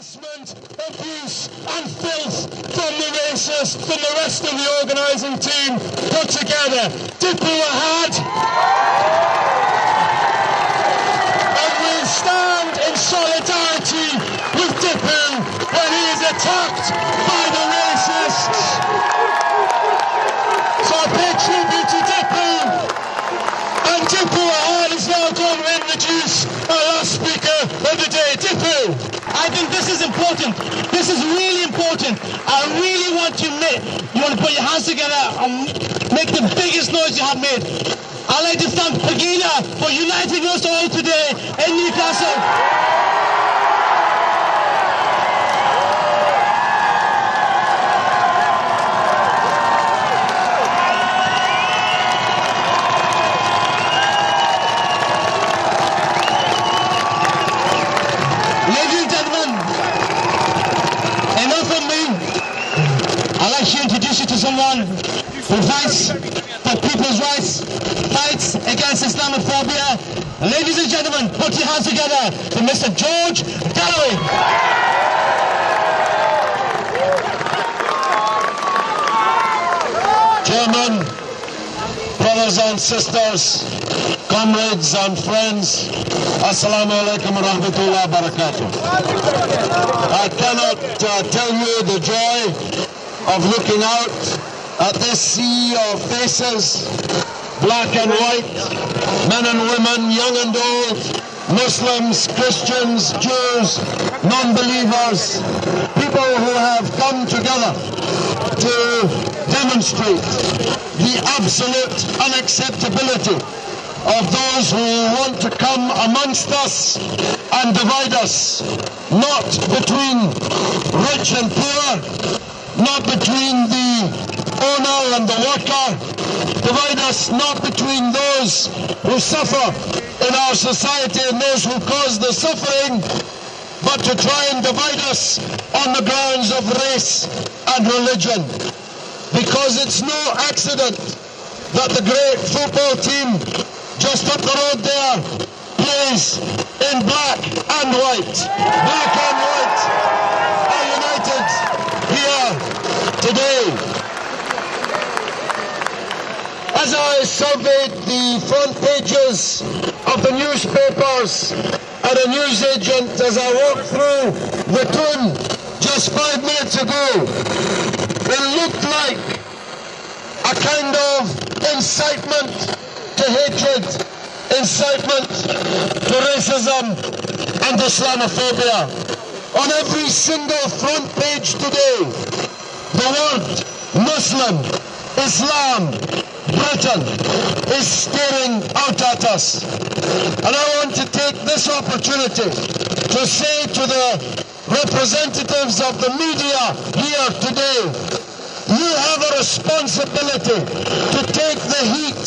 harassment, abuse and filth from the racists, from the rest of the organising team put together. Tipu Ahad. And we'll stand in solidarity with Tipu when he is attacked by the racists. So I pay tribute to Tipu, and Tipu Ahad is now going to introduce our last speaker of the day. Tipu. I think this is important. This is really important. I really want you to put your hands together and make the biggest noise you have made. I'd like to thank Pegida for uniting us all today in Newcastle. Someone who fights for people's rights, fights against Islamophobia. Ladies and gentlemen, put your hands together for Mr. George Galloway. Chairman, brothers and sisters, comrades and friends, Assalamu alaikum wa rahmatullahi wa barakatuh. I cannot tell you the joy of looking out at this sea of faces, black and white, men and women, young and old, Muslims, Christians, Jews, non-believers, people who have come together to demonstrate the absolute unacceptability of those who want to come amongst us and divide us, not between rich and poor, not between the owner and the worker, divide us not between those who suffer in our society and those who cause the suffering, but to try and divide us on the grounds of race and religion. Because it's no accident that the great football team just up the road there plays in black and white. Black and white are united here today. As I surveyed the front pages of the newspapers and a newsagent as I walked through the Tun just 5 minutes ago, it looked like a kind of incitement to hatred, incitement to racism and Islamophobia. On every single front page today, the word Muslim, Islam, Britain is staring out at us. And I want to take this opportunity to say to the representatives of the media here today, you have a responsibility to take the heat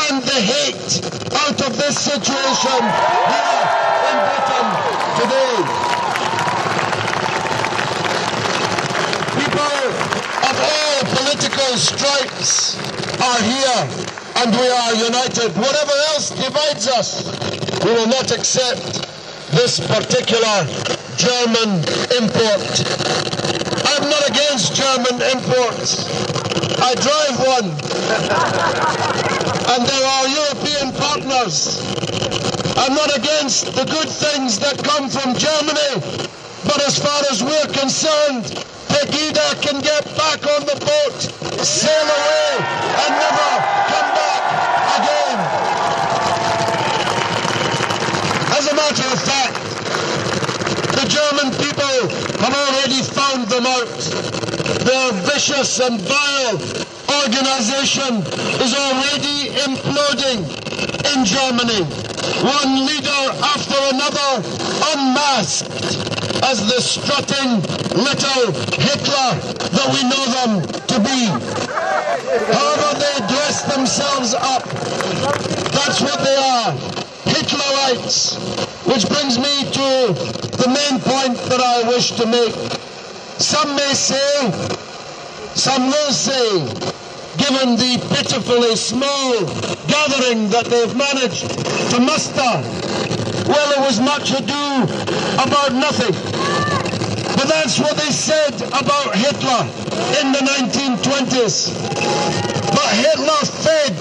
and the hate out of this situation here in Britain today. People of all political stripes are here and we are united. Whatever else divides us, we will not accept this particular German import. I'm not against German imports. I drive one. And there are European partners. I'm not against the good things that come from Germany. But as far as we're concerned, Pegida can get back on the boat, sail away, and never come back again. As a matter of fact, the German people have already found them out. Their vicious and vile organization is already imploding in Germany. One leader after another unmasked as the strutting little Hitler that we know them to be. However they dress themselves up, that's what they are. Hitlerites. Which brings me to the main point that I wish to make. Some may say, some will say, given the pitifully small gathering that they've managed to muster, well, it was much ado about nothing. That's what they said about Hitler in the 1920s. But Hitler fed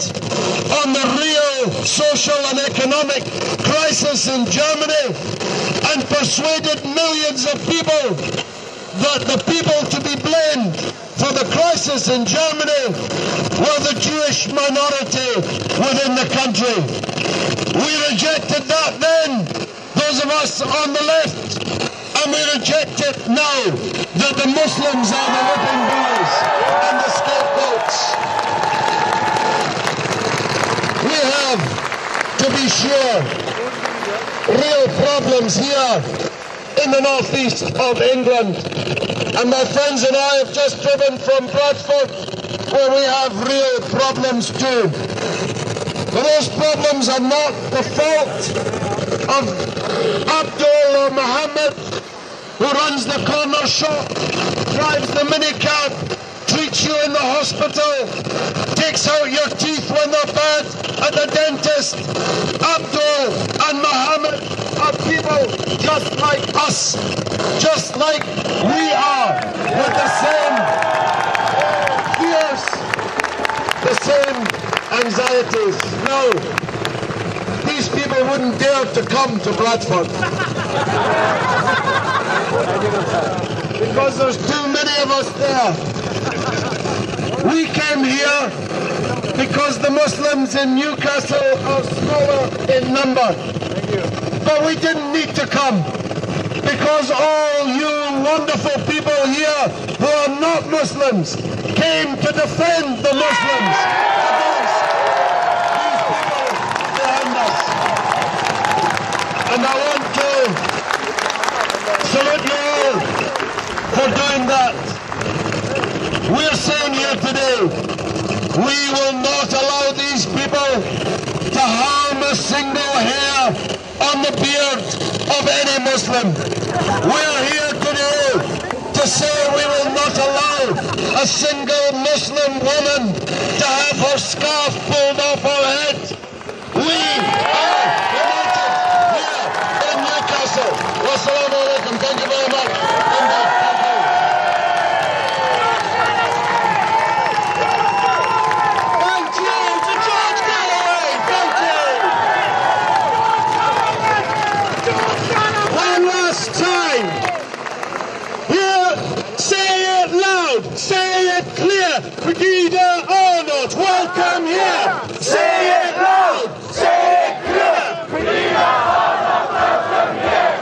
on the real social and economic crisis in Germany and persuaded millions of people that the people to be blamed for the crisis in Germany were the Jewish minority within the country. We rejected that then, those of us on the left, and we reject it now, that the Muslims are the whipping boys and the scapegoats. We have, to be sure, real problems here in the northeast of England. And my friends and I have just driven from Bradford, where we have real problems too. But those problems are not the fault of Abdul or Mohammed, who runs the corner shop, drives the minicab, treats you in the hospital, takes out your teeth when they're bad at the dentist. Abdul and Mohammed are people just like us, just like we are, with the same fears, the same anxieties. No, these people wouldn't dare to come to Bradford because there's too many of us there. We came here because the Muslims in Newcastle are smaller in number. But we didn't need to come because all you wonderful people here who are not Muslims came to defend the Muslims against these people behind us. And I want to salute you all for doing that. We are saying here today, we will not allow these people to harm a single hair on the beard of any Muslim. We are here today to say we will not allow a single Muslim woman to have her scarf pulled off her head. We are united here in Newcastle. Wassalamu alaikum. Thank you very much. Say it clear, Brigadier Arnold, welcome here. Say it loud, say it clear, Brigadier Arnold, welcome here.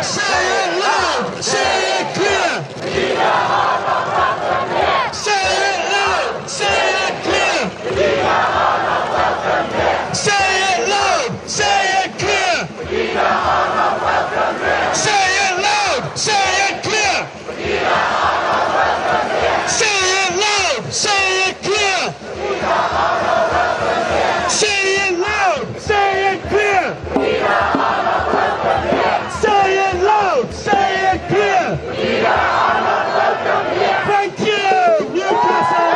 Say it loud, say it clear, Brigadier Arnold, welcome here. Say it loud, say it clear, Brigadier Arnold, welcome here. Say it loud, say it clear, Brigadier Arnold, welcome here. Say it loud, say it clear, Brigadier Arnold, welcome here. Say it loud, say it clear. Say it loud, say it clear. Say it loud, say it clear. Say it loud, say it clear. Thank you, Newcastle.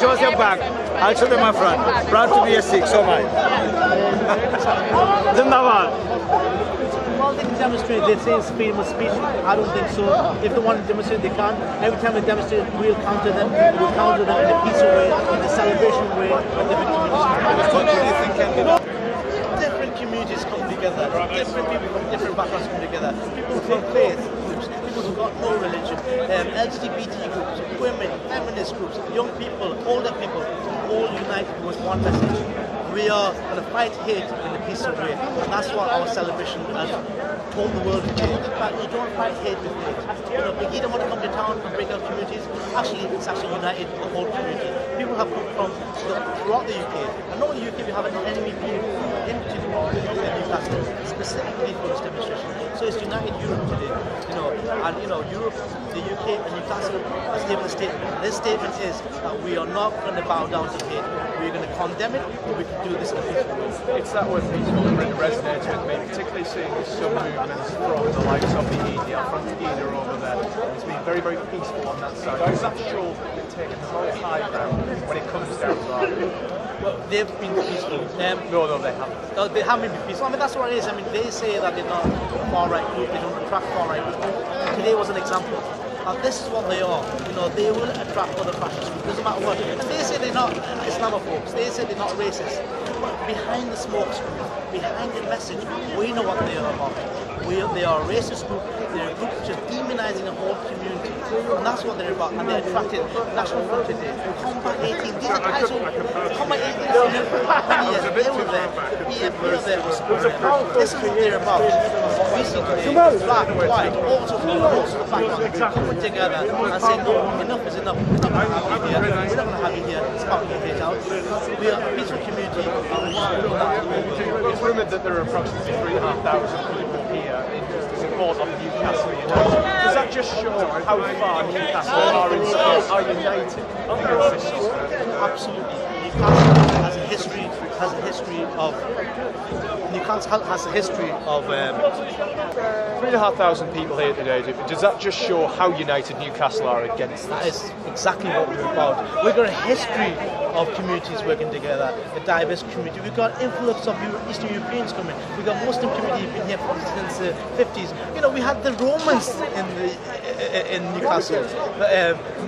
Show us your back. I'll show them my front. Proud to be a Sikh, so am I. Zindabad. Well, they can demonstrate, they say it's freedom of speech. I don't think so. If they want to demonstrate, they can. Every time they demonstrate, we'll counter them. We'll counter them in a peaceful way, in a celebration way, with different communities. What do you think can be done? Different communities come together. Different people from different backgrounds come together. People from faith groups, people who've got no religion, LGBT groups, women, feminist groups, young people, older people, all united with one message. We are going to fight hate in a peaceful way, and that's what our celebration has told the world today. You don't fight hate with hate. You know, if you don't want to come to town and break up communities, actually it's actually united the whole community. People have come from throughout the UK, and not in the UK we have an enemy being into Newcastle. specifically for this demonstration. So it's United Europe today, and Europe, the UK and Newcastle has given a statement. This statement is that we are not going to bow down to hate. We're going to condemn it, but we can do this in a peaceful way. It's that word peaceful that really resonates with me, particularly seeing some movements from the likes of the EDL, from Pegida over there. It's been very, very peaceful on that side. Does that show they've taken the whole high ground when it comes down to that? Well, they've been peaceful. No, they haven't. No, they haven't been peaceful. I mean, that's what it is. I mean, they say that they're not a far-right group, they don't attract far-right groups. Today was an example. And this is what they are. They will attract other fascists. Doesn't matter what. And they say they're not Islamophobes. They say they're not racist. But behind the smoke screen, behind the message, we know what they are about. They are a racist group. They're a group just demonizing a whole community. And that's what they're about. And they're attracted. National Front today. Combat 18. These are guys who Combat 18. They were there. BFP was there. This is what they're about. We see today, black, white, also from the background, coming together and saying, no, enough is enough. We're not going to have you here. We're not going to have you here. Sparking your hate out. We are a peaceful community. It's rumoured that there are approximately 3,500 people here in support of Newcastle United. Does that just show how far Newcastle are in support, are united against this system? Absolutely. Newcastle has a history of 3,500 people here today. Does that just show how united Newcastle are against this? That is exactly what we're about. We've got a history of communities working together, a diverse community. We've got influx of Eastern Europeans coming. We've got Muslim community been here since the 50s. We had the Romans in Newcastle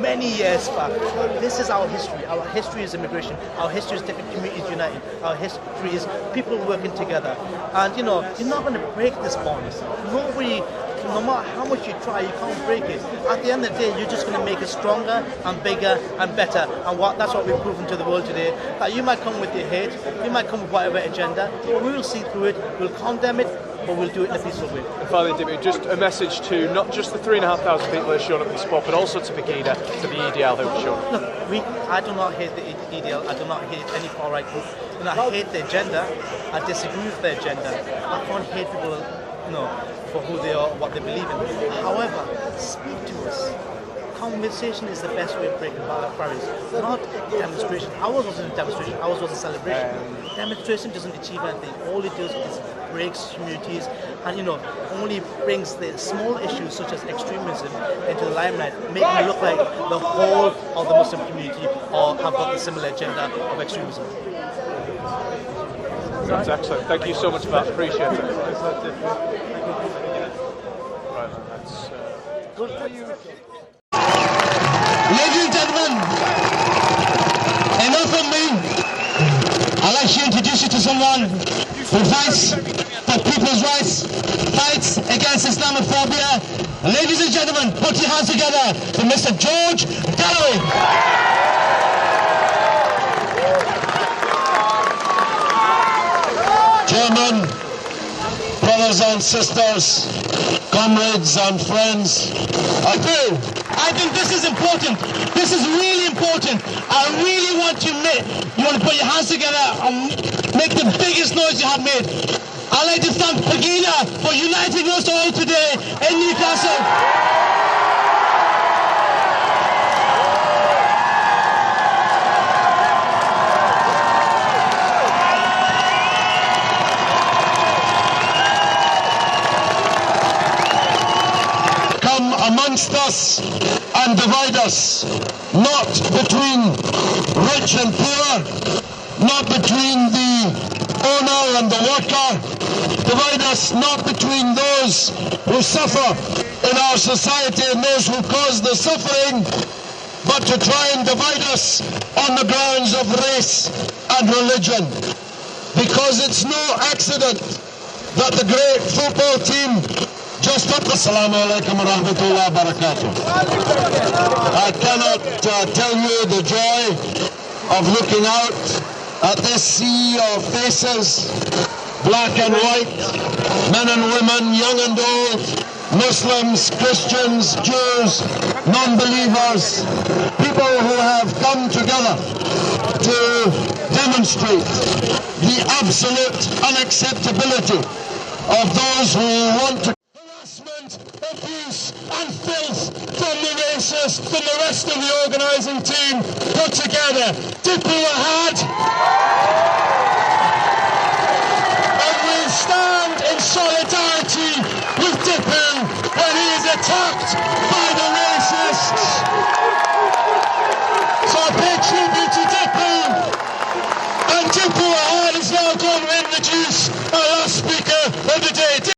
many years back. This is our history. Our history is immigration. Our history is different communities united. Our history is people working together. And you're not going to break this bond. Nobody, no matter how much you try, you can't break it. At the end of the day, you're just going to make it stronger and bigger and better. And that's what we've proven to the world today. That you might come with your hate, you might come with whatever agenda, but we will see through it, we'll condemn it, but we'll do it in a peaceful way. And finally, Dimitri, just a message to not just the 3,500 people that have shown up in sport, but also to Pegida, to the EDL who have shown up. Look, I do not hate the EDL, I do not hate any far-right group. I hate their agenda, I disagree with their agenda. I can't hate people, for who they are, what they believe in. However, speak to us. Conversation is the best way of breaking barriers, not demonstration. Ours wasn't a demonstration, ours was a celebration. Demonstration doesn't achieve anything. All it does is breaks communities and only brings the small issues such as extremism into the limelight, making it look like the whole of the Muslim community or have got the similar agenda of extremism. That's excellent. Thank you so much for that. Appreciate it. Right, that's good for you. Ladies and gentlemen, enough of me. I'd like to introduce you to someone who fights for people's rights, fights against Islamophobia. Ladies and gentlemen, put your hands together for Mr. George Galloway. Chairman, brothers and sisters, comrades and friends, I think this is important. This is really important. I really want you to put your hands together and make the biggest noise you have made. I'd like to thank Pegida for uniting us all today in Newcastle. amongst us and divide us, not between rich and poor, not between the owner and the worker. Divide us not between those who suffer in our society and those who cause the suffering, but to try and divide us on the grounds of race and religion. Because it's no accident that the great football team just up. Assalamu alaikum wa rahmatullahi wa barakatuh. I cannot tell you the joy of looking out at this sea of faces, black and white, men and women, young and old, Muslims, Christians, Jews, non-believers, people who have come together to demonstrate the absolute unacceptability of those who want to harassment, abuse and filth from the racists, from the rest of the organising team put together. Tipu Ahad, and we'll stand in solidarity with Tipu when he is attacked by the racists. So I pay tribute to Tipu, and Tipu Ahad is now going to introduce our last speaker of the